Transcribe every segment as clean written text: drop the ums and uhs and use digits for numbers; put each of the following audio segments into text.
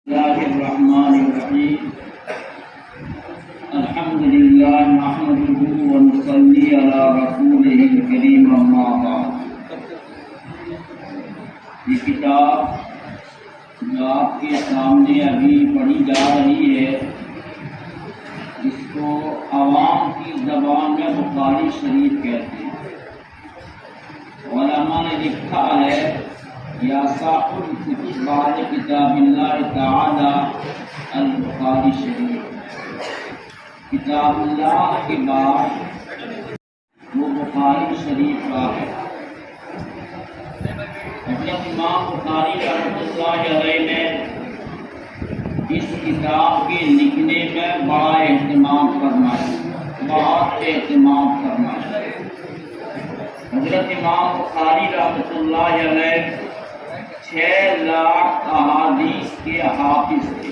الله الرحمن الرحيم الحمد لله نحمده ونصلي على رسوله الكريم اما بعد. یہ کتاب جو آپ کے سامنے ابھی پڑھی جا رہی ہے اس کو عوام کی زبان میں بخاری شریف کہتے ہیں. علماء نے لکھا ہے یا صاحب الکتب بعد کتاب اللہ تعالی البخاری شریف، کتاب اللہ کے بعد وہ بخاری شریف کا ہے. حضرت امام بخاری رحمۃ اللہ علیہ نے اس کتاب کے لکھنے میں بڑا اہتمام فرمایا، بہت اہتمام فرمایا. حضرت امام بخاری رحمۃ اللہ علیہ 6 لاکھ احادیث کے حافظ تھے.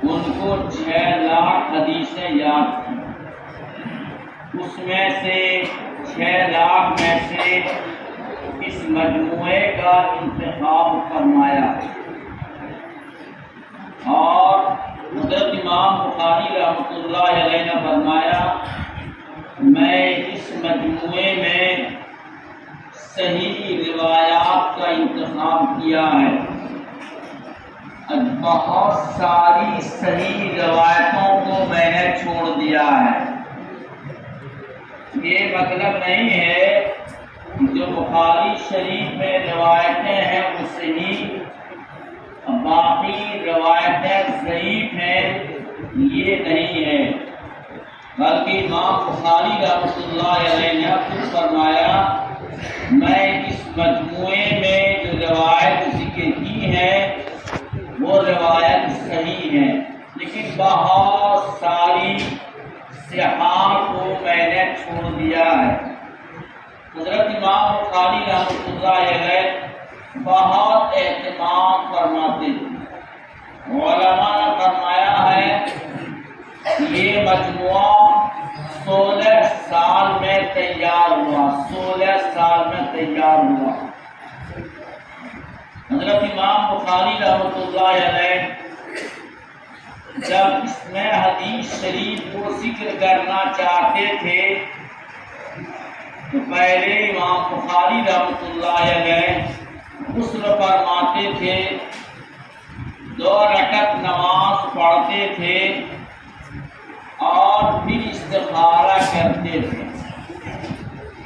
ان کو 6 لاکھ حدیثیں یاد تھیں. اس میں سے 6 لاکھ میں سے اس مجموعے کا انتخاب فرمایا اور حضرت امام بخاری رحمۃ اللہ علیہ نے فرمایا میں اس مجموعے میں صحیح روایات کا انتخاب کیا ہے. بہت ساری صحیح روایتوں کو میں نے چھوڑ دیا ہے. یہ مطلب نہیں ہے جو بخاری شریف میں روایتیں ہیں وہ صحیح، باقی روایتیں ضعیف ہیں، یہ نہیں ہے. بلکہ امام بخاری رحمۃ اللہ علیہ نے خود فرمایا میں اس مجموعے میں جو روایت ذکر کی ہے وہ روایت صحیح ہے، لیکن بہت ساری صحاح کو میں نے چھوڑ دیا ہے. حضرت امام بخاری رحمۃ اللہ علیہ بہت اہتمام فرماتے تھے. علماء نے فرمایا ہے یہ مجموعہ 16 سال میں تیار ہوا، 16 سال میں تیار ہوا. حضرت امام بخاری رحمۃ اللہ علیہ جب اس میں حدیث شریف کو ذکر کرنا چاہتے تھے تو پہلے امام بخاری رحمۃ اللہ علیہ غسل فرماتے تھے، 2 رکعت نماز پڑھتے تھے اور پھر استخارہ کرتے تھے.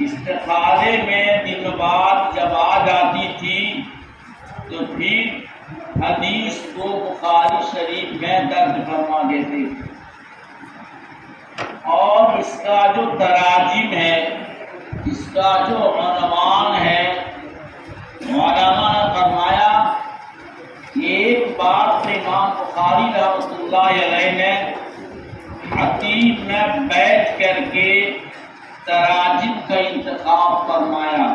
استخارے میں دن بعد جب آ جاتی تھی تو پھر حدیث کو بخاری شریف میں درج فرما دیتے تھے. اور اس کا جو تراجم ہے، اس کا جو عنوان ہے، علماء نے فرمایا ایک بار سے امام بخاری رحمۃ اللہ علیہ نے خطیب میں بیٹھ کر کے تراجم کا انتخاب فرمایا.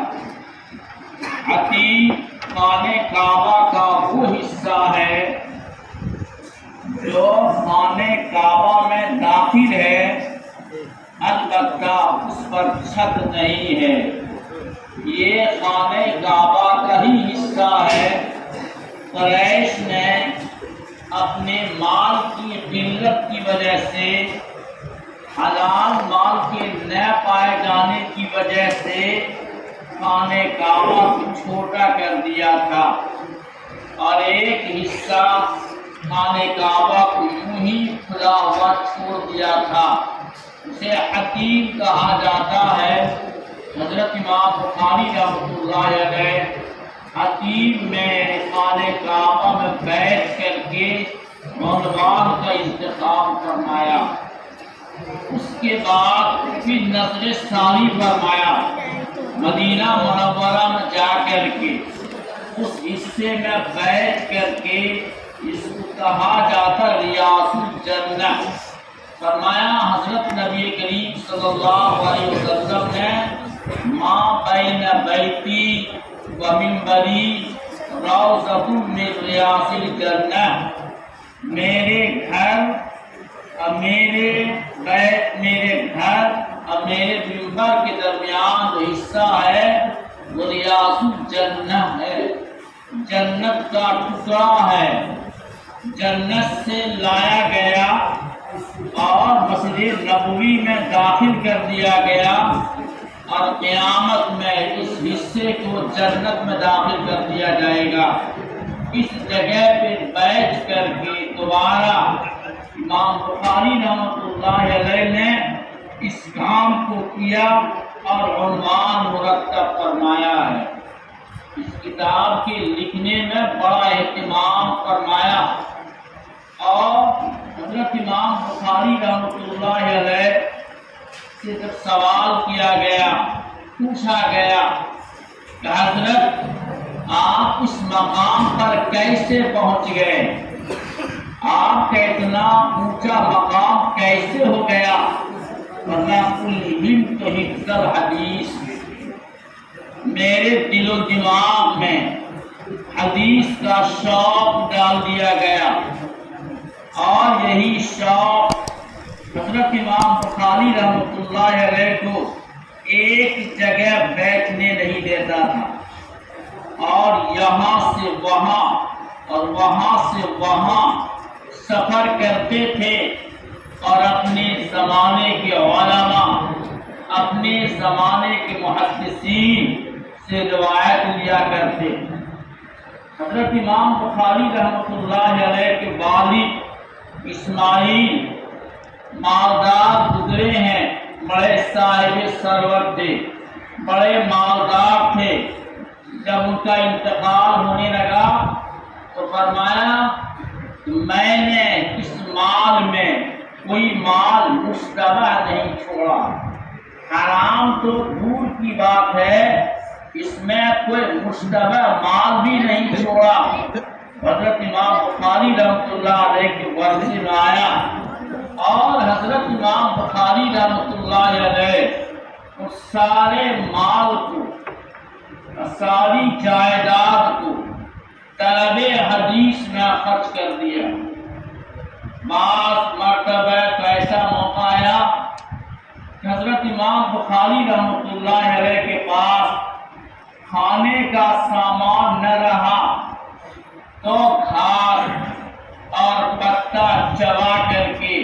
خطیب خانہ کعبہ کا وہ حصہ ہے جو خانہ کعبہ میں داخل ہے، البتہ اس پر چھت نہیں ہے. یہ خانہ کعبہ کا ہی حصہ ہے. قریش نے اپنے مال کی قلت کی وجہ سے، حلال مال کے نہ پائے جانے کی وجہ سے خانہ کعبہ کو چھوٹا کر دیا تھا اور ایک حصہ خانہ کعبہ کو یوں ہی کھلا ہوا چھوڑ دیا تھا. اسے حتیم کہا جاتا ہے. حضرت امام بخاری رحمۃ اللہ علیہ حتیم میں خانہ کعبہ میں بیٹھ کر کے عنوان کا انتخاب فرمایا. اس کے بعد پھر نظر ثانی فرمایا. مدینہ منورہ میں جا کر کے اس حصے میں بیٹھ کر کے اس کو کہا جاتا ریاض الجنہ. فرمایا حضرت نبی کریم صلی اللہ علیہ وسلم نے ما بین بیتی و منبری روضۃ من ریاض الجنہ، میرے گھر اور میرے منبر کے درمیان جو حصہ ہے وہ ریاض الجنہ ہے، جنت کا ٹکڑا ہے، جنت سے لایا گیا اور مسجد نبوی میں داخل کر دیا گیا، اور قیامت میں اس حصے کو جنت میں داخل کر دیا جائے گا۔ اس جگہ پہ بیٹھ کر کے دوبارہ امام بخاری رحمۃ اللہ علیہ نے اس کام کو کیا اور عنوان مرتب فرمایا ہے۔ اس کتاب کے لکھنے میں بڑا اہتمام فرمایا، اور حضرت امام بخاری رحمۃ اللہ علیہ سے جب سوال کیا گیا، پوچھا گیا کہ حضرت آپ اس مقام پر کیسے پہنچ گئے، آپ کا اتنا اونچا مقام کیسے ہو گیا؟ علمت حفظ الحدیث، میرے دل و دماغ میں حدیث کا شوق ڈال دیا گیا، اور یہی شوق حضرت امام بخاری رحمۃ اللہ علیہ کو ایک جگہ بیٹھنے نہیں دیتا تھا، اور یہاں سے وہاں اور وہاں سے وہاں سفر کرتے تھے، اور اپنے زمانے کے علماء، اپنے زمانے کے محدثین سے روایت لیا کرتے۔ حضرت امام بخاری رحمۃ اللہ علیہ کے والد اسماعیل مالدار گزرے ہیں، بڑے صاحب ثروت تھے، بڑے مالدار تھے۔ جب ان کا انتقال ہونے لگا تو فرمایا کہ میں نے اس مال میں کوئی مال مشتبہ نہیں چھوڑا، حرام تو دور کی بات ہے، اس میں کوئی مشتبہ مال بھی نہیں چھوڑا۔ حضرت امام بخاری رحمۃ اللہ علیہ کے ورثے میں آیا، اور حضرت امام بخاری رحمۃ اللہ علیہ اس سارے مال کو، ساری جائیداد کو طلب حدیث میں خرچ کر دیا۔ بعض مرتبہ تو ایسا موقع آیا کہ حضرت امام بخاری رحمۃ اللہ علیہ کے پاس کھانے کا سامان نہ رہا تو گھاس اور پتا چبا کر کے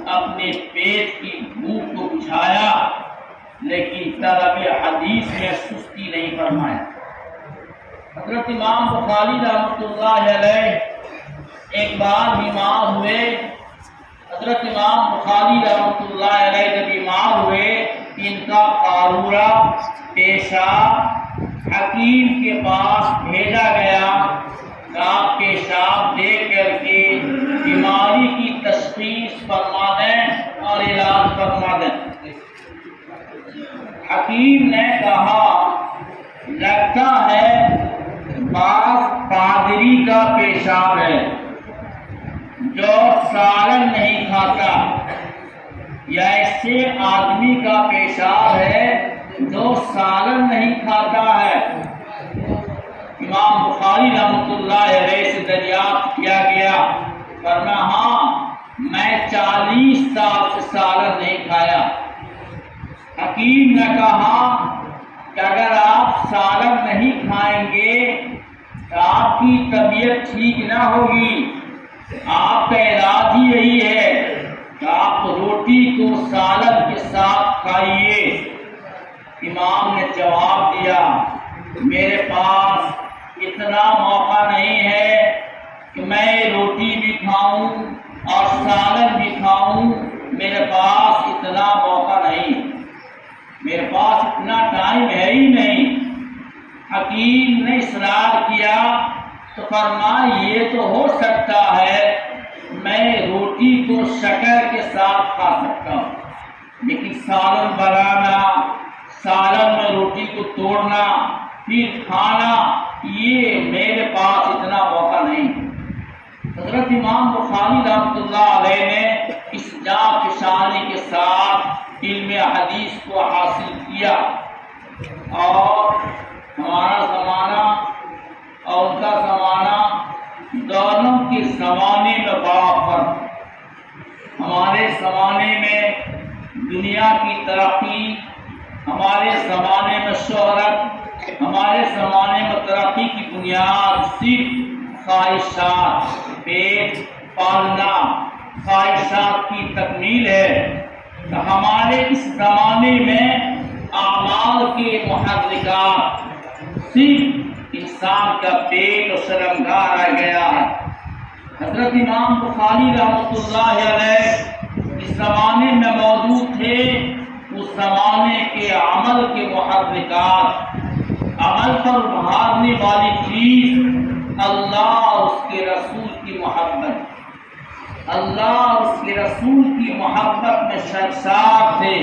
اپنے پیٹ کی بھوک کو بجھایا، لیکن طلب حدیث میں سستی نہیں فرمایا۔ حضرت امام بخاری رحمۃ اللہ علیہ ایک بار بیمار ہوئے۔ حضرت امام بخاری رحمۃ اللہ علیہ جب بیمار ہوئے، ان کا قارورہ، پیشاب حکیم کے پاس بھیجا گیا، آپ پیشاب دے کر کے بیماری کی تشخیص فرما دیں اور علاج فرما دیں۔ حکیم نے کہا لگتا ہے بعض پادری کا پیشاب ہے جو سالن نہیں کھاتا، یا ایسے آدمی کا پیشاب ہے جو سالن نہیں کھاتا ہے۔ امام بخاری رحمۃ اللہ علیہ سے دریافت کیا گیا، فرمایا ہاں میں 40 سال سے سالن نہیں کھایا۔ حکیم نے کہا کہ اگر آپ سالن نہیں کھائیں گے تو آپ کی طبیعت ٹھیک نہ ہوگی، آپ کا علاج ہی یہی ہے کہ آپ روٹی کو سالن کے ساتھ کھائیے۔ امام نے جواب دیا میرے پاس اتنا موقع نہیں ہے کہ میں روٹی بھی کھاؤں اور سالن بھی کھاؤں، میرے پاس اتنا موقع نہیں، میرے پاس اتنا ٹائم ہے ہی نہیں۔ حکیم نے اصرار کیا تو فرمایا یہ تو ہو سکتا ہے میں روٹی کو شکر کے ساتھ کھا سکتا ہوں، لیکن سالن بنانا، سالن میں روٹی کو توڑنا پھر کھانا، یہ میرے پاس اتنا موقع نہیں۔ حضرت امام بخاری رحمۃ اللہ علیہ نے اس جانفشانی کے ساتھ علم حدیث کو حاصل کیا، اور ہمارا زمانہ اور ان کا زمانہ دونوں کے زمانے میں بڑا فرق۔ ہمارے زمانے میں دنیا کی ترقی، ہمارے زمانے میں شہرت، ہمارے زمانے میں ترقی کی بنیاد صرف خواہشات، پیٹ پالنا، خواہشات کی تکمیل ہے۔ تو ہمارے اس زمانے میں اعمال کے محرکات صرف انسان کا پیٹ اور شرمگاہ رہ گیا ہے۔ حضرت امام بخاری رحمۃ اللہ علیہ اس زمانے میں موجود تھے، اس زمانے کے عمل کے محرکات، عمل پر ابھارنے والی چیز اللہ اور اس کے رسول کی محبت، اللہ اور اس کے رسول کی محبت میں شرکشار تھے۔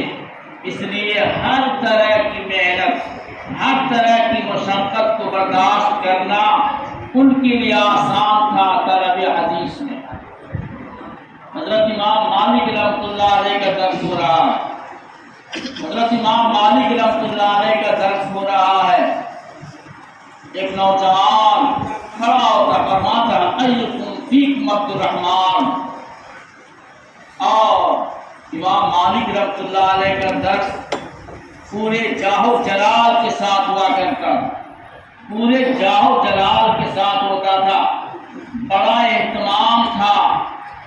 اس لیے ہر طرح کی محنت، ہر طرح کی مشقت کو برداشت کرنا ان کے لیے آسان تھا طلب حدیث میں۔ حضرت امام مالک رحمۃ اللہ علیہ کا درس ہو رہا ہے، حضرت امام مالک رحمۃ اللہ علیہ کا درس ہو رہا ہے۔ ایک نوجوان کھڑا ہوتا فرماتا ایکم فیکم عبد الرحمن، اور امام مالک رحمۃ اللہ علیہ کا درس پورے جاہ و جلال کے ساتھ ہوا کرتا، پورے جاہ و جلال کے ساتھ ہوتا تھا، بڑا اہتمام تھا۔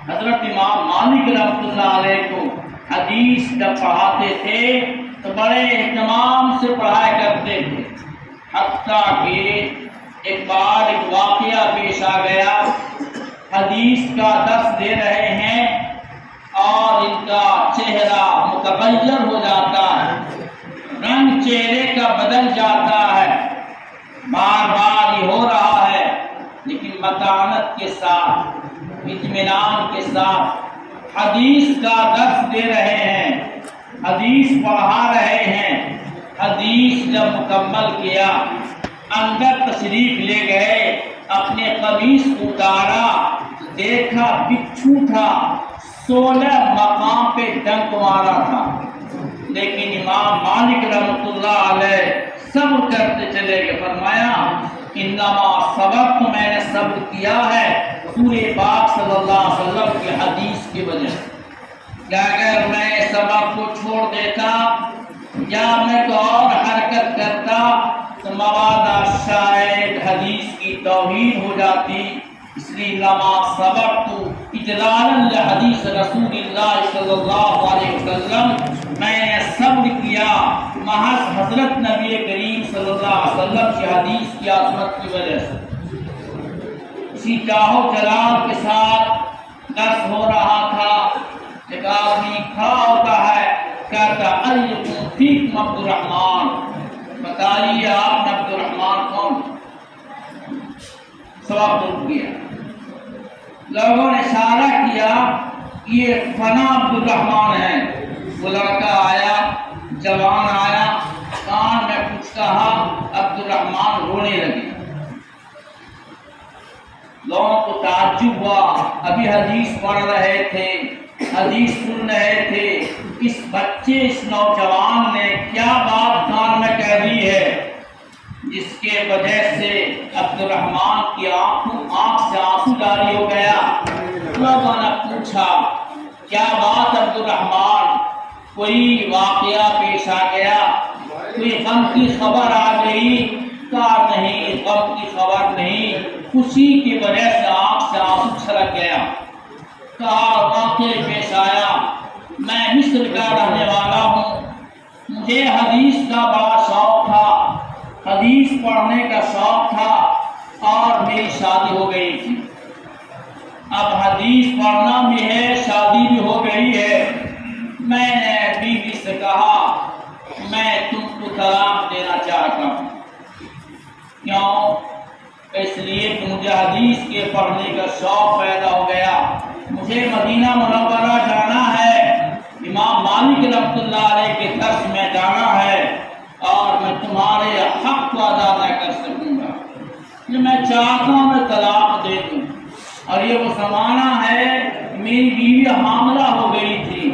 حضرت امام مالک رحمۃ اللہ علیہ کو حدیث جب پڑھاتے تھے تو بڑے اہتمام سے پڑھایا کرتے تھے، حتیٰ کہ ایک بار ایک واقعہ پیش آ گیا، حدیث کا درس دے رہے ہیں اور ان کا چہرہ متغیر ہو جاتا ہے، رنگ چہرے کا بدل جاتا ہے، بار بار یہ ہو رہا ہے، لیکن متانت کے ساتھ، اطمینان کے ساتھ حدیث کا درس دے رہے ہیں، حدیث پڑھا رہے ہیں۔ حدیث جب مکمل کیا، اندر تشریف لے گئے، اپنے قمیص اتارا، دیکھا بچھو تھا، 16 مقام پہ ڈنک مارا تھا، لیکن امام مالک رحمۃ اللہ علیہ صبر کرتے چلے گئے۔ فرمایا انما صبر، تو میں نے صبر کیا ہے رسول پاک صلی اللہ علیہ وسلم کی حدیث کی وجہ سے، کہ اگر میں سبق کو چھوڑ دیتا یا میں تو اور حرکت کرتا تو مبادا شاید حدیث کی توہین ہو جاتی، اس لیے لما صبرت اجلالا لحدیث رسول اللہ صلی اللہ علیہ وسلم، میں نے صبر کیا محض حضرت نبی کریم صلی اللہ علیہ وسلم کی حدیث کی عظمت کی وجہ سے۔ اسی جاہ و جلال کے ساتھ درس ہو رہا تھا، ایک آدمی کھڑا ہوتا ہے، کہتا ایکم فیکم عبد الرحمن، بتائیے آپ نے عبد الرحمن کون؟ سواب رک گیا، لوگوں نے اشارہ کیا یہ فنا عبد الرحمن ہے۔ وہ لڑکا آیا، جوان آیا، کان میں کچھ کہا، عبد الرحمن رونے لگے۔ لوگوں کو تعجب ہوا، ابھی حدیث پڑھ رہے تھے، حدیث سن رہے تھے، اس بچے، اس نوجوان نے کیا بات کان میں کہہ دی ہے جس کے وجہ سے عبد الرحمن کی آنکھ سے آنسو جاری ہو گیا۔ لوگوں نے پوچھا کیا بات عبد الرحمن، کوئی واقعہ پیش آ گیا، کوئی غم کی خبر آ گئی؟ کہا نہیں، غم کی خبر نہیں، خوشی کی وجہ سے آنکھ سے آنسو چھلک گیا۔ کہا واقعہ پیش آیا، میں مصر کا رہنے والا ہوں، مجھے حدیث کا بڑا شوق تھا، حدیث پڑھنے کا شوق تھا، اور میری شادی ہو گئی تھی۔ اب حدیث پڑھنا بھی ہے، شادی بھی ہو گئی ہے۔ میں نے بیوی سے کہا میں تم کو طلاق دینا چاہتا ہوں۔ کیوں؟ اس لیے کہ مجھے حدیث کے پڑھنے کا شوق پیدا ہو گیا، مجھے مدینہ منورہ جانا ہے، امام مالک رحمۃ اللہ علیہ کے درس میں جانا ہے، اور میں تمہارے حق کو ادا نہ کر سکوں گا، یہ میں چاہتا ہوں میں طلاق دے دوں۔ اور یہ وہ زمانہ ہے، میری بیوی حاملہ ہو گئی تھی،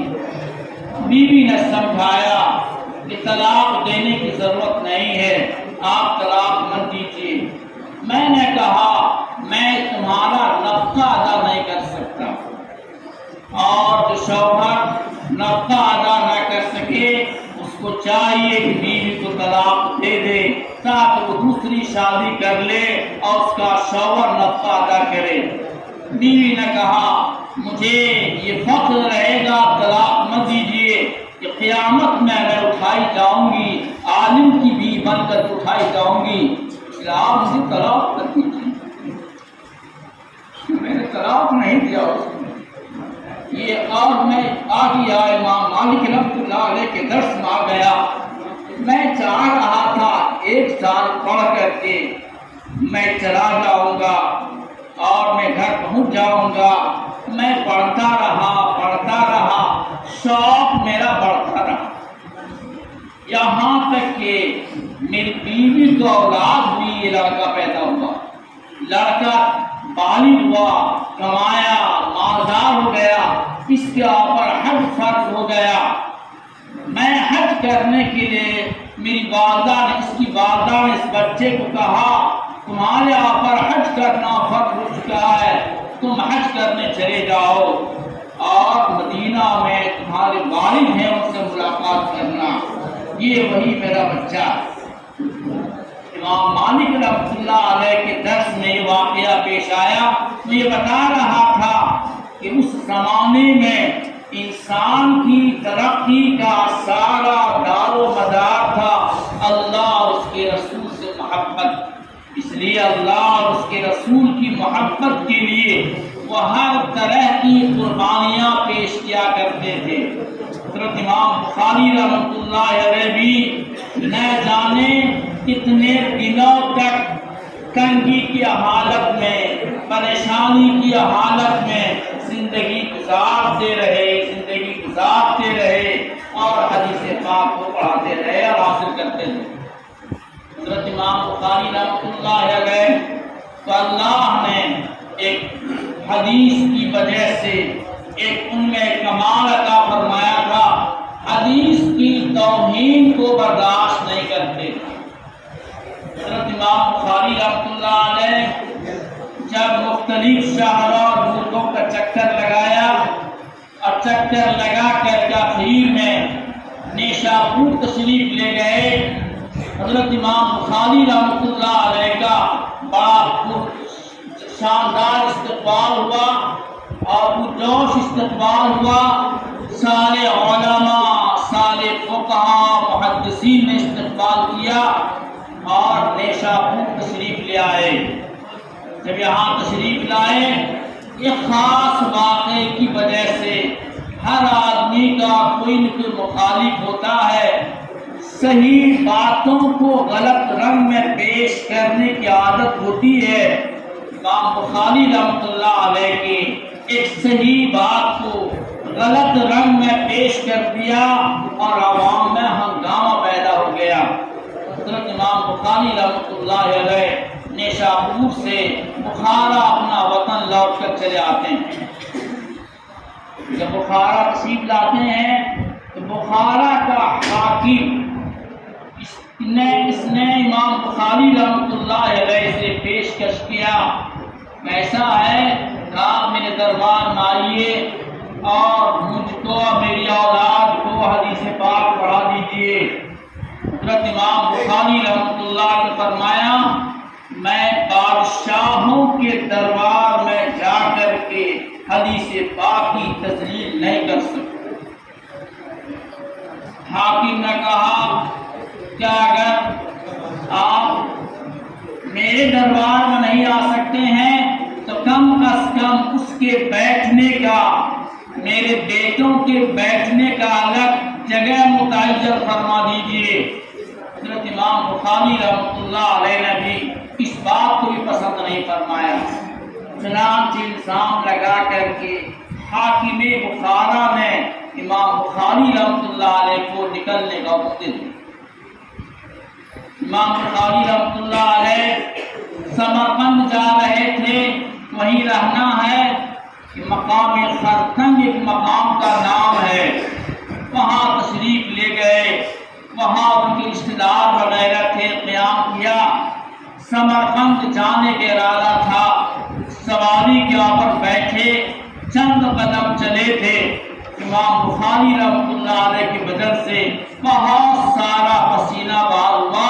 بیوی نے سمجھایا کہ طلاق دینے کی ضرورت نہیں ہے، آپ طلاق مت دیجیے۔ میں نے کہا میں تمہارا نفقہ ادا نہیں کر سکتا، اور جو شوہر نفقہ ادا نہ کر سکے اس کو چاہیے کہ بیوی کو طلاق دے دے تاکہ شادی کر لے اور اس کا شوہر نفقہ ادا کرے۔ بیوی نے کہا مجھے یہ فخر رہے گا طلاق مت دیجیے کہ قیامت میں میں اٹھائی جاؤں گی، عالم کی بھی بن کر اٹھائی جاؤں گی، اس لیے آپ مجھے طلاق کر دیجیے۔ میں نے طلاق نہیں دیا اس کو۔ یہ اور میں آ گیا امام مالک رحمۃ اللہ علیہ کے درس میں آ گیا۔ میں چاہ رہا تھا 1 سال پڑھ کر کے میں چلا جاؤں گا اور میں گھر پہنچ جاؤں گا۔ میں پڑھتا رہا، شوق میرا بڑھتا رہا، یہاں تک کہ میری بیوی کو اولاد ہوئی، یہ لڑکا پیدا ہوا، لڑکا بالغ ہوا، کمایا، مالدار ہو گیا، اس کے اوپر حج فرض ہو گیا۔ میں حج کرنے کے لیے میری والدہ نے، اس کی والدہ نے اس بچے کو کہا تمہارے اوپر حج کرنا فرض ہو چکا ہے، تم حج کرنے چلے جاؤ اور مدینہ میں تمہارے والد ہیں ان سے ملاقات کرنا۔ یہ وہی میرا بچہ ہے۔ امام مالک رحمۃ اللہ علیہ کے درس میں یہ واقعہ پیش آیا۔ میں یہ بتا رہا تھا کہ اس زمانے میں انسان کی ترقی کا سارا دار و مدار تھا اللہ اور اس کے رسول سے محبت۔ اس لیے اللہ اور اس کے رسول کی محبت کے لیے وہ ہر طرح کی قربانیاں پیش کیا کرتے تھے۔ حضرت امام بخاری رحمۃ اللہ علیہ بھی نہ جانے کتنے دنوں تک تنگی کی حالت میں، پریشانی کی حالت میں زندگی گزارتے رہے اور حدیث پاک کو پڑھاتے رہے اور حاصل کرتے رہے۔ حضرت امام بخاری رحمۃ اللہ علیہ تو اللہ نے ایک حدیث کی وجہ سے ایک ان میں کمال عطا فرمایا تھا، حدیث کی توہین کو برداشت نہیں کرتے۔ حضرت امام بخاری رحمۃ اللہ علیہ جب مختلف شہروں اور ملکوں کا چکر لگایا اور چکر لگا کر آخر میں نیشاپور تشریف لے گئے، حضرت امام بخاری رحمۃ اللہ علیہ کا بڑا شاندار استقبال ہوا اور پرجوش استقبال ہوا۔ سارے علماء، سارے فقہاء، محدثین نے استقبال کیا اور نیشاپور تشریف لے آئے۔ جب یہاں تشریف لائے، ایک خاص واقعے کی وجہ سے ہر آدمی کا کوئی نہ کوئی مخالف ہوتا ہے، صحیح باتوں کو غلط رنگ میں پیش کرنے کی عادت ہوتی ہے۔ امام بخاری رحمۃ اللہ علیہ کی ایک صحیح بات کو غلط رنگ میں پیش کر دیا اور عوام میں ہنگامہ پیدا ہو گیا۔ حضرت امام بخاری رحمۃ اللہ علیہ نیشاپور سے بخارا اپنا وطن لوٹ کر چلے آتے ہیں۔ جب بخارا تشریف لاتے ہیں تو بخارا کا حاکم اس نے امام بخاری رحمۃ اللہ علیہ سے پیشکش کیا، ایسا ہے کہ آپ میرے دربار میں آئیے اور مجھ کو میری اولاد کو حدیث پاک پڑھا دیجیے۔ حضرت امام بخاری رحمۃ اللہ نے فرمایا میں بادشاہوں کے دربار میں جا کر کے حدیث پاک کی تذلیل نہیں کر سکتا۔ حاکم نے کہا کیا اگر آپ میرے دربار میں نہیں آ سکتے ہیں تو کم از کم اس کے بیٹھنے کا، میرے بیٹوں کے بیٹھنے کا الگ جگہ متعین فرما دیجیے۔ حضرت امام بخاری رحمۃ اللہ علیہ نے بھی اس بات کو بھی پسند نہیں فرمایا، چنانچہ الزام لگا کر کے حاکم بخارا نے امام بخاری رحمۃ اللہ علیہ کو نکلنے کا حکم دیا۔ امام بخاری رحمۃ اللہ علیہ سمرقند جا رہے تھے، وہیں رہنا ہے کہ مقام خرتنگ ایک مقام کا نام ہے، وہاں تشریف لے گئے، وہاں ان کے رشتے دار وغیرہ تھے، قیام کیا۔ سمرقند جانے کا ارادہ تھا، سواری کے اوپر بیٹھے، چند قدم چلے تھے، امام بخاری رحمۃ اللہ علیہ کے بدن سے بہت سارا پسینہ بہار ہوا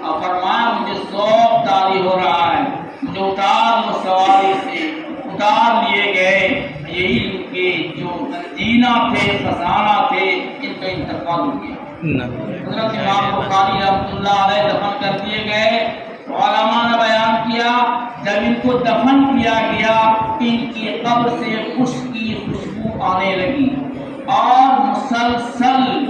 اور فرمایا مجھے ذوق سواری ہو رہا ہے، مجھے اتار لو سواری سے، اتار لیے گئے۔ یہی ان کے جو زینہ تھے، خزانہ تھے، ان کا انتقال ہو گیا۔ حضرت امام بخاری رحمۃ اللہ علیہ دفن کر دیے گئے۔ علماء نے بیان کیا جب ان کو دفن کیا گیا ان کی قبر سے خشک کی خوشبو آنے لگی اور مسلسل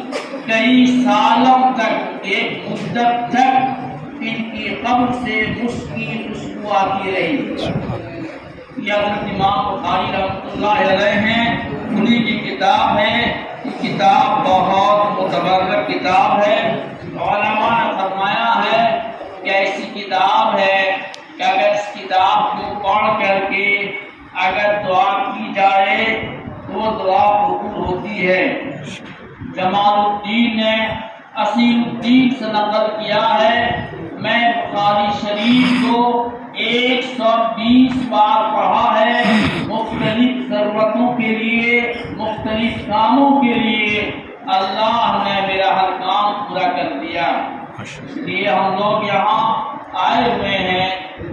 کئی سالوں تک، ایک مدت تک ان کی قبر سے خشک کی خوشبو آتی رہی۔ یہ حضرت امام بخاری رحمۃ اللہ علیہ ہیں، انہیں کی کتاب ہے۔ یہ کتاب بہت متبرک کتاب ہے۔ علماء نے فرمایا ہے کہ ایسی کتاب ہے کہ اگر اس کتاب کو پڑھ کر کے اگر دعا کی جائے تو وہ دعا قبول ہوتی ہے۔ جمال الدین نے اصیل الدین سے نقل کیا ہے، میں بخاری شریف کو 120 بار پڑھا ہے، مختلف ضرورتوں کے لیے، مختلف کاموں کے لیے۔ اللہ نے میرا ہر کام پورا کر دیا۔ اس لیے ہم لوگ یہاں آئے ہوئے ہیں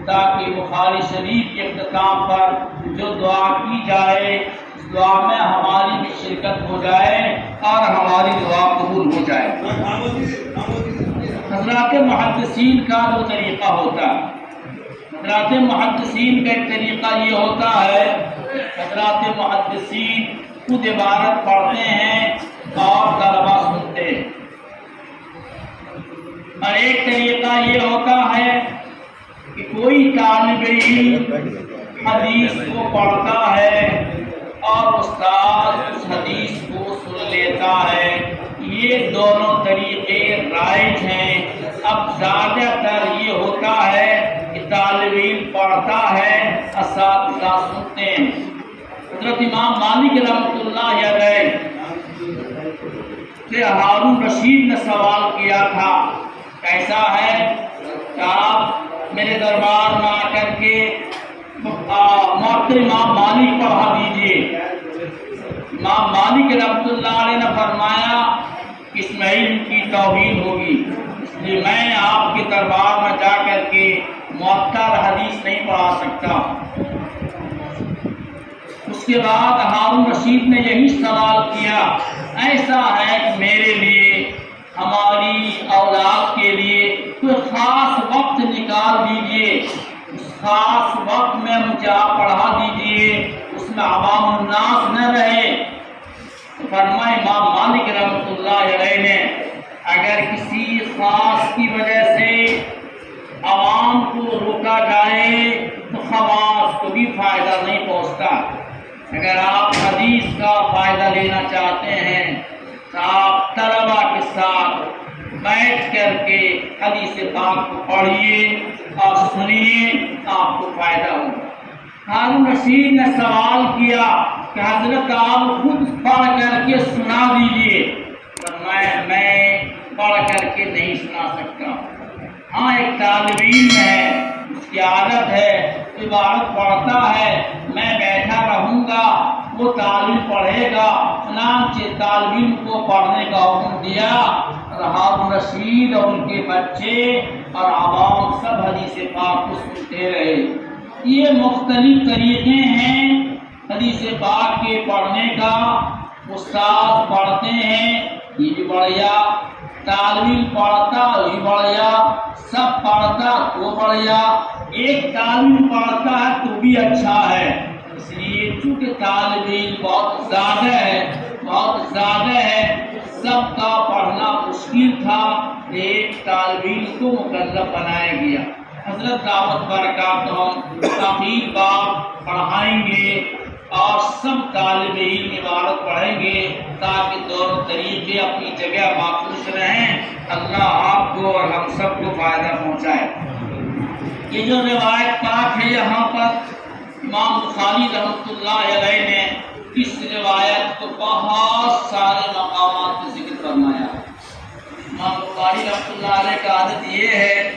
تاکہ بخاری شریف کے اختتام پر جو دعا کی جائے اس دعا میں ہماری بھی شرکت ہو جائے اور ہماری دعا قبول ہو جائے۔ حضرات محدثین کا جو طریقہ ہوتا ہے، حضرات محدثین کا ایک طریقہ یہ ہوتا ہے، حضرات محدثین خود عبارت پڑھتے ہیں اور طلبہ سنتے ہیں، اور ایک طریقہ یہ ہوتا ہے کہ کوئی طالب علم حدیث کو پڑھتا ہے اور استاد اس حدیث کو سن لیتا ہے۔ یہ دونوں طریقے رائج ہیں۔ اب زیادہ تر یہ ہوتا ہے کہ طالب علم پڑھتا ہے، اساتذہ سنتے ہیں۔ حضرت امام مالک رحمۃ اللہ علیہ سے ہارون رشید نے سوال کیا تھا، کیسا ہے کہ آپ میرے دربار میں آ کر کے معطل امام مالک پڑھا دیجیے۔ امام مالک رحمۃ اللہ علیہ نے فرمایا کہ اس میں علم کی توہین ہوگی، اس لیے میں آپ کے دربار میں جا کر کے معطل حدیث نہیں پڑھا سکتا۔ اس کے بعد ہارون رشید نے یہی سوال کیا، ایسا ہے کہ میرے لیے، ہماری اولاد کے لیے کوئی خاص وقت نکال دیجئے، اس خاص وقت میں مجھے آپ پڑھا دیجئے، اس میں عوام الناس نہ رہے۔ فرمائے امام مالک رحمۃ اللہ علیہ نے، اگر کسی خاص کی وجہ سے عوام کو روکا جائے تو خواص کو بھی فائدہ نہیں پہنچتا۔ اگر آپ حدیث کا فائدہ لینا چاہتے ہیں تو آپ طلبہ کے ساتھ بیٹھ کر کے حدیث پاک کو پڑھیے اور سنیے، آپ کو فائدہ ہوگا۔ ہارون رشید نے سوال کیا کہ حضرت آپ خود پڑھ کر کے سنا دیجئے۔ میں پڑھ کر کے نہیں سنا سکتا۔ ہاں ایک طالب علم ہے، اس کی عادت ہے، عبارت پڑھتا ہے، میں بیٹھا رہوں گا، وہ طالب پڑھے گا، چنانچہ طالب علم کو پڑھنے کا حکم دیا، اور ہارون رشید اور ان کے بچے اور عوام سب حدیث پاک کو سنتے رہے۔ یہ مختلف طریقے ہیں حدیث پاک کے پڑھنے کا۔ استاد پڑھتے ہیں، یہ بھی بڑھیا، طالب علم پڑھتا یہ بڑھیا، سب پڑھتا تو بڑھیا، ایک طالب علم پڑھتا ہے تو بھی اچھا ہے۔ اس لیے چونکہ طالب علم بہت زیادہ ہے، سب کا پڑھنا مشکل تھا، ایک طالب علم کو مکلف بنایا گیا۔ حضرت دعوت برکاتہم تاخیر باب پڑھائیں گے اور سب طالب علم عبارت پڑھیں گے تاکہ دونوں طریقے اپنی جگہ محفوظ رہیں۔ اللہ آپ کو اور ہم سب کو فائدہ پہنچائے۔ یہ جو روایت پاک ہے یہاں پر امام بخاری رحمۃ اللہ علیہ نے اس روایت کو بہت سارے مقامات میں ذکر فرمایا۔ امام بخاری رحمۃ اللہ علیہ کا عادت یہ ہے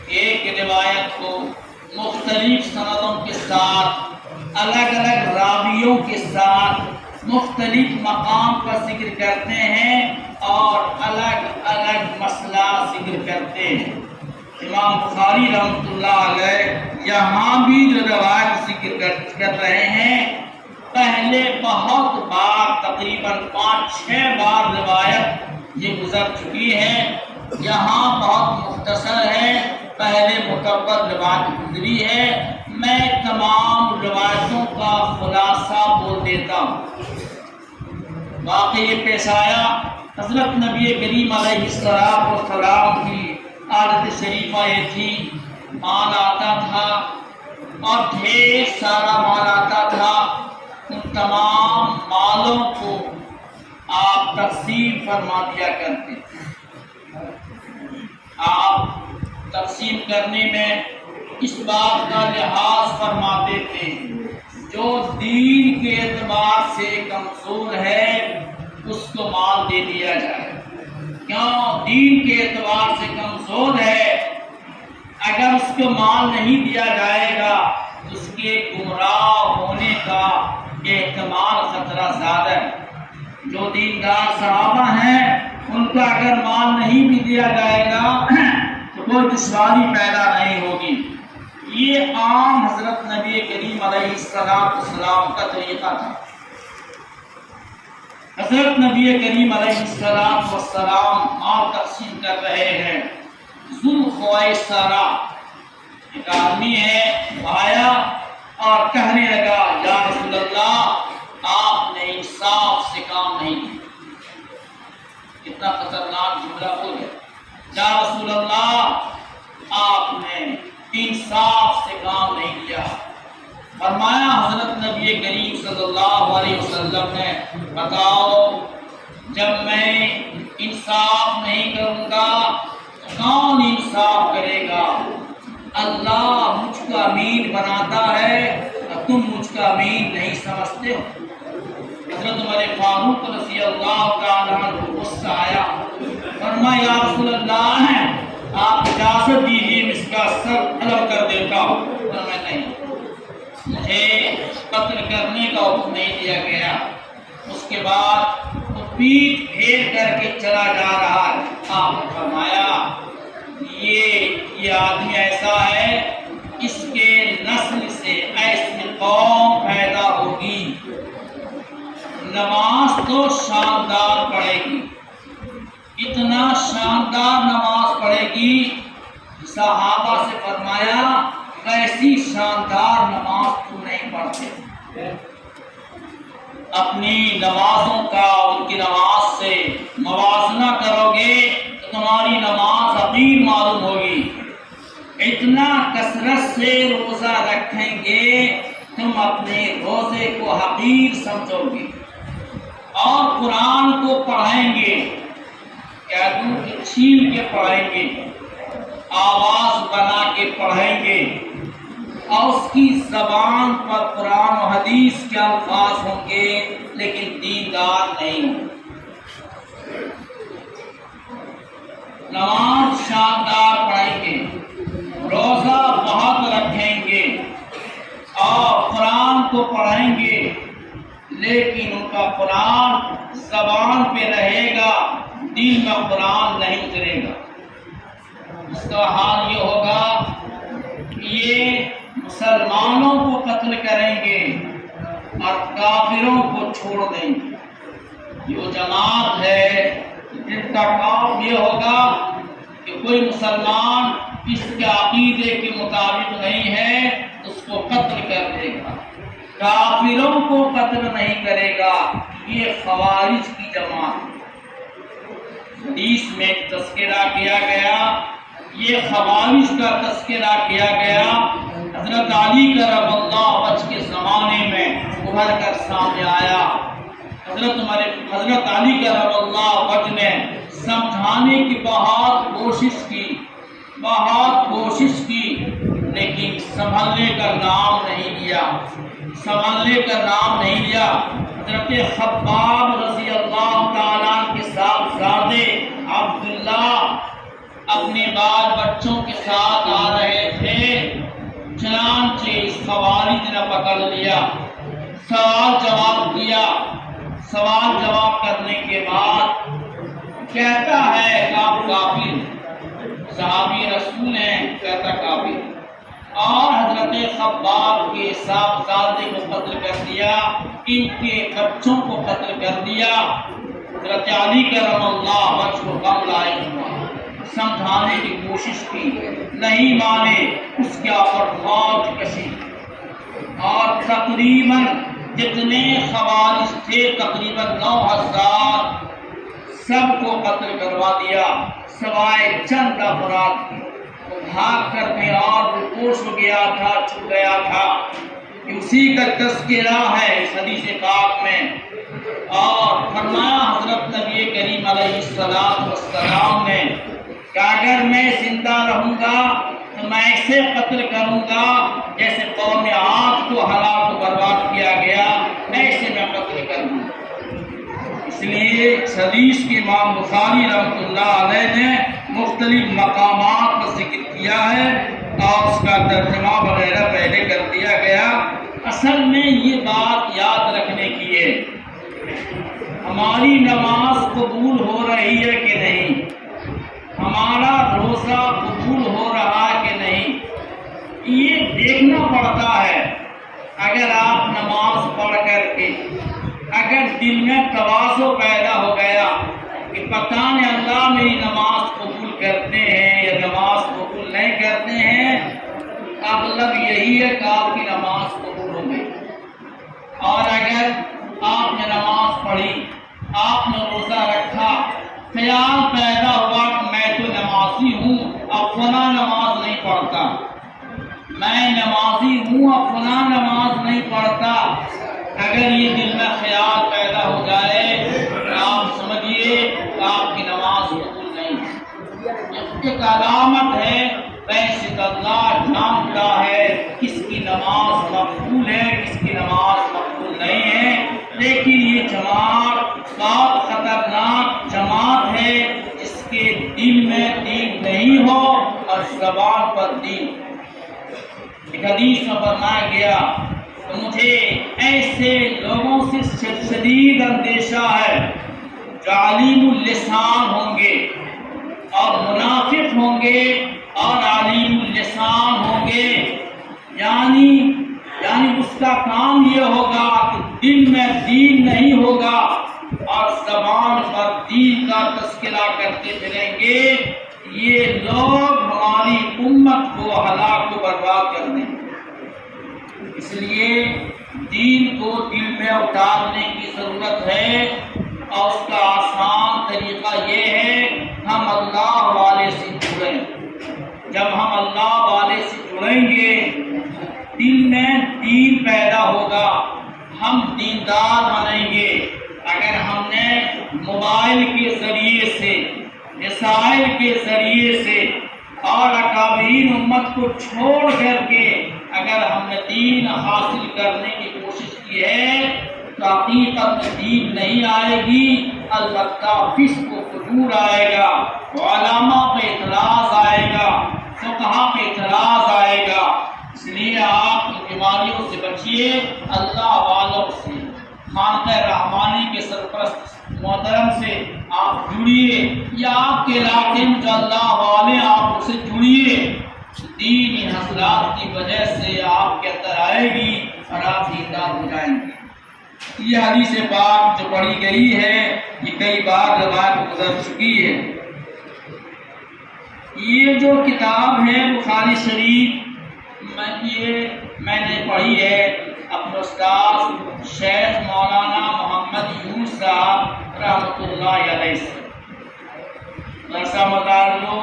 کہ ایک روایت کو مختلف سندوں کے ساتھ، الگ الگ راویوں کے ساتھ مختلف مقام کا ذکر کرتے ہیں اور الگ الگ مسئلہ ذکر کرتے ہیں۔ امام بخاری رحمۃ اللہ علیہ یہاں بھی جو روایت ذکر کر رہے ہیں، پہلے بہت بار تقریباً 5-6 بار روایت یہ گزر چکی ہے، یہاں بہت مختصر ہے، پہلے مکمل روایت گزری ہے۔ میں تمام روایتوں کا خلاصہ بول دیتا ہوں۔ واقعی یہ پیش آیا، حضرت نبی کریم علیہ السلام کی عادت شریفہ یہ تھی، مال آتا تھا اور ڈھیر سارا مال آتا تھا، ان تمام مالوں کو آپ تقسیم فرما دیا کرتے تھے۔ آپ تقسیم کرنے میں اس بات کا لحاظ فرماتے تھے جو دین کے اعتبار سے کمزور ہے اس کو مال دے دیا جائے۔ کیوں؟ دین کے اعتبار سے کمزور ہے، اگر اس کو مال نہیں دیا جائے گا تو اس کے گمراہ ہونے کا احتمال خطرہ زیادہ ہے۔ جو دیندار صحابہ ہیں ان کو اگر مال نہیں بھی دیا جائے گا تو کوئی دشواری پیدا نہیں ہوگی۔ یہ عام حضرت نبی کریم علیہ السلام کا طریقہ تھا۔ حضرت نبی کریم علیہ السلام مال تقسیم کر رہے ہیں۔ ذوالخویسرہ ایک آدمی ہے، آیا اور کہنے لگا یا رسول اللہ آپ نے انصاف سے کام نہیں کیا۔ کتنا خطرناک جملہ بول گیا، یا رسول اللہ آپ نے انصاف سے کام نہیں کیا۔ فرمایا حضرت نبی کریم صلی اللہ علیہ وسلم نے، بتاؤ جب میں انصاف نہیں کروں گا تو کون انصاف کرے گا؟ اللہ مجھ کو امین بناتا ہے اور تم مجھ کو امین نہیں سمجھتے ہو۔ حضرت عمر فاروق رضی اللہ تعالیٰ عنہ کو غصہ آیا، فرمایا یا رسول اللہ آپ اجازت دیجیے میں اس کا سر الگ کر دیتا ہوں۔ میں نہیں، مجھے قتل کرنے کا حکم نہیں دیا گیا۔ اس کے بعد وہ پیٹھ پھیر کر کے چلا جا رہا ہے۔ آپ نے فرمایا یہ آدمی ایسا ہے، اس کے نسل سے ایسی قوم پیدا ہوگی، نماز تو شاندار پڑھے گی، اتنا شاندار نماز پڑھے گی۔ صحابہ سے فرمایا ایسی شاندار نماز تم نہیں پڑھتے، اپنی نمازوں کا ان کی نماز سے موازنہ کرو گے تو تمہاری نماز حقیر معلوم ہوگی۔ اتنا کثرت سے روزہ رکھیں گے تم اپنے روزے کو حقیر سمجھو گے، اور قرآن کو پڑھیں گے، چھین کے پڑھیں گے، آواز بنا کے پڑھیں گے، اور اس کی زبان پر قرآن و حدیث کے الفاظ ہوں گے لیکن دیندار نہیں ہوں گے۔ نماز شاندار پڑھیں گے، روزہ بہت رکھیں گے اور قرآن کو پڑھیں گے، لیکن ان کا قرآن زبان پہ رہے گا، دل میں قرآن نہیں اترے گا۔ اس کا حال یہ ہوگا کہ یہ مسلمانوں کو قتل کریں گے اور کافروں کو چھوڑ دیں گے۔ یہ جماعت ہے جن کا کام یہ ہوگا کہ کوئی مسلمان اس کے عقیدے کے مطابق نہیں ہے اس کو قتل کر دے گا، کافروں کو قتل نہیں کرے گا۔ یہ خوارج کی جماعت ہے۔ حدیث میں تذکرہ کیا گیا، یہ خوارج کا تذکرہ کیا گیا۔ حضرت علی کرم اللہ وجہ کے زمانے میں ابھر کر سامنے آیا۔ حضرت علی کرم اللہ وجہ نے سمجھانے کی بہت کوشش کی لیکن سنبھلنے کا نام نہیں لیا۔ حضرت خباب رضی اللہ تعالیٰ کے صاحبزادے عبداللہ اپنے بال بچوں کے ساتھ آ رہے تھے، چنانچہ اس خوارج نے پکڑ لیا، سوال جواب کیا۔ سوال جواب کرنے کے بعد کہتا ہے کہ آپ کافر صحابی رسول ہیں، اور حضرت خباب کے صاحبزادے کو قتل کر دیا، ان کے بچوں کو قتل کر دیا۔ حضرت علی کرم اللہ وجہ کو کم لائے ہوا، سمجھانے کی کوشش کی، نہیں مانے، اس کے اوپر فوج کشی، اور تقریباً جتنے خوارج تھے تقریباً 9000 سب کو قتل کروا دیا، سوائے چند افراد کے۔ بھاگ کر کے اور رکوش ہو گیا تھا، چھپ گیا تھا۔ اسی کا تذکرہ ہے اس حدیث پاک میں، اور فرمایا حضرت نبی کریم علیہ السلام نے کہ اگر میں زندہ رہوں گا تو میں ایسے قتل کروں گا جیسے قوم عاد کو ہلاک و برباد کیا گیا، ایسے میں قتل کروں گا۔ اس لیے اس حدیث کی امام بخاری رحمۃ اللہ علیہ نے مختلف مقامات پر ذکر کیا ہے، اور اس کا ترجمہ وغیرہ پہلے کر دیا گیا۔ اصل میں یہ بات یاد رکھنے کی ہے، ہماری نماز قبول ہو رہی ہے کہ نہیں، ہمارا روزہ قبول ہو رہا ہے کہ نہیں، یہ دیکھنا پڑتا ہے۔ اگر آپ نماز پڑھ کر کے اگر دل میں تواضع پیدا ہو گیا کہ پتہ نہیں اللہ میری نماز قبول کرتے ہیں یا نماز قبول نہیں کرتے ہیں، اغلب یہی ہے کہ آپ کی نماز قبول ہو گئی۔ اور اگر آپ نے نماز پڑھی، آپ نے روزہ رکھا، خیال پیدا ہوا کہ میں تو نمازی ہوں، اب فلاں نماز نہیں پڑھتا، میں نمازی ہوں، اب فلاں نماز نہیں پڑھتا، اگر یہ دل میں خیال پیدا ہو جائے تو آپ سمجھیے کہ آپ کی نماز قبول نہیں ہے۔ ایک علامت ہے، ویسے تو اللہ جانتا ہے کس کی نماز مقبول ہے، کس کی نماز مقبول نہیں ہے، لیکن یہ جماعت بہت خطرناک جماعت ہے جس کے دل میں دین نہیں ہو اور زبان پر دین۔ ایک حدیث میں فرمایا گیا تو مجھے ایسے لوگوں سے شدید اندیشہ ہے جو علیم اللسان ہوں گے اور منافق ہوں گے اور علیم اللسان ہوں گے، یعنی اس کا کام یہ ہوگا کہ دل میں دین نہیں ہوگا اور زبان پر دین کا تذکرہ کرتے پھریں گے۔ یہ لوگ ہماری امت کو ہلاک و برباد کر دیں گے۔ اس لیے دین کو دل میں اتارنے کی ضرورت ہے، اور اس کا آسان طریقہ یہ ہے ہم اللہ والے سے جڑیں۔ جب ہم اللہ والے سے جڑیں گے دل میں دین پیدا ہوگا، ہم دیندار بنیں گے۔ اگر ہم نے موبائل کے ذریعے سے، رسائل کے ذریعے سے اور اکابرین امت کو چھوڑ کر کے اگر ہم نے دین حاصل کرنے کی کوشش کی ہے تو حقیقت دین نہیں آئے گی، البتہ فسق و فجور آئے گا، علماء پہ اعتراض آئے گا، فقہا پہ اعتراض آئے گا۔ اس لیے آپ ان بیماریوں سے بچیے، اللہ والوں سے، خانقاہ رحمانی کے سرپرست محترم سے آپ جڑیے، یا آپ کے علاقے میں جو اللہ والے آپ اسے جڑیے، دینی حاصلات کی وجہ سے آپ کے اندر آئے گی اور آپ دیندار ہو جائیں گے۔ یہ حدیث پاک جو پڑھی گئی ہے یہ کئی بار روایت گزر چکی ہے۔ یہ جو کتاب ہے بخاری شریف میں نے پڑھی ہے اپنے استاد شیخ مولانا محمد یونس صاحب رحمۃ اللہ علیہ سے۔ مرسا مدارلو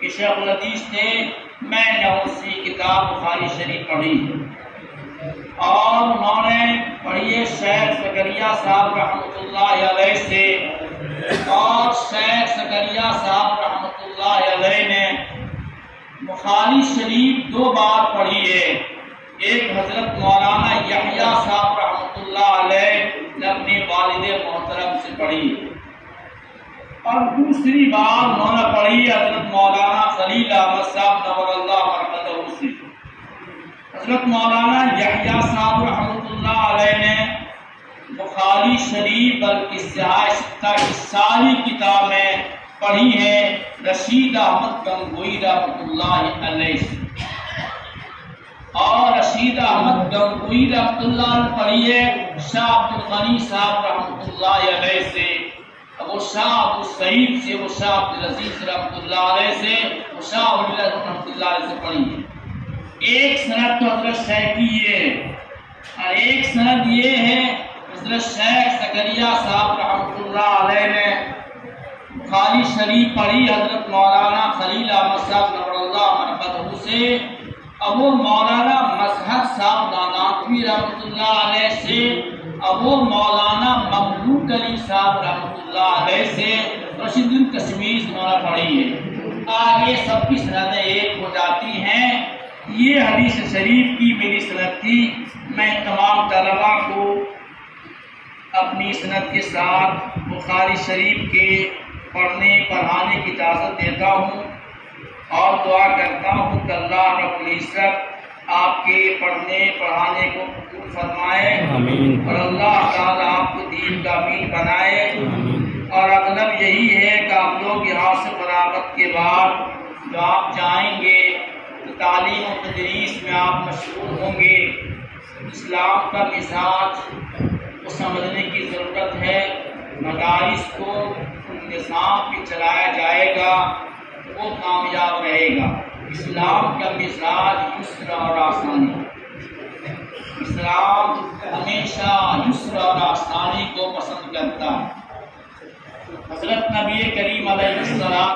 کہ شیخ الحدیث تھے، میں نے اسی کتاب بخاری شریف پڑھی، اور انہوں نے پڑھی ہے شیخ زکریا صاحب رحمۃ اللہ علیہ سے، اور شیخ زکریا صاحب رحمۃ اللہ علیہ نے بخاری شریف 2 بار پڑھی ہے۔ ایک حضرت مولانا یحییٰ صاحب رحمۃ اللہ علیہ نے اپنے والد محترم سے پڑھی، اور دوسری بار انہوں نے پڑھی حضرت مولانا خلیل احمد صاحب نور اللہ مرقدہ سے۔ حضرت مولانا یحییٰ صاحب رحمۃ اللہ علیہ نے بخاری شریف بلکہ سیاستہ کی ساری کتابیں پڑھی ہیں رشید احمد گنگوئی رحمۃ اللہ علیہ سے۔ اور رشید احمد گنگوئی رحمۃ اللہ علیہ پڑھی ہے شاہ عبد الغنی صاحب رحمۃ اللہ علیہ سے، وہ شاہ عبد السعید سے، وہ شاہ عبد العزیز رحمۃ اللہ علیہ سے، وہ شاہ ولی اللہ رحمۃ اللہ علیہ سے پڑھی ہے۔ ایک سند تو حضرت شیخ کی ہے، اور ایک سند یہ ہے حضرت شیخ زکریا صاحب رحمۃ اللہ علیہ نے بخاری شریف پڑھی حضرت مولانا خلیل احمد صاحب نور اللہ مرکزہ سے، ابو مولانا مظہر صاحب نانوتوی رحمۃ اللہ علیہ سے، ابو مولانا مملوک علی صاحب رحمۃ اللہ علیہ سے، رشید الدین کشمیری سے مولانا پڑھی ہے۔ آگے سب کی سندیں ایک ہو جاتی ہیں۔ یہ حدیث شریف کی میری سند تھی۔ میں تمام طلباء کو اپنی سند کے ساتھ بخاری شریف کے پڑھنے پڑھانے کی اجازت دیتا ہوں اور دعا کرتا ہوں کہ اللہ رب العزت آپ کے پڑھنے پڑھانے کو قبول فرمائے، اور اللہ تعالیٰ آپ کو دین کا امین بنائے۔ اور اغلب یہی ہے کہ آپ لوگ یہاں سے فراغت کے بعد جو آپ جائیں گے تو تعلیم و تدریس میں آپ مشغول ہوں گے۔ اسلام کا مزاج کو سمجھنے کی ضرورت ہے۔ مدارس کو نظام پہ چلایا جائے گا وہ کامیاب رہے گا۔ اسلام کا مزاج یسر اور آسانی، اسلام ہمیشہ یسر اور آسانی کو پسند کرتا ہے۔ حضرت نبی کریم علیہ السلام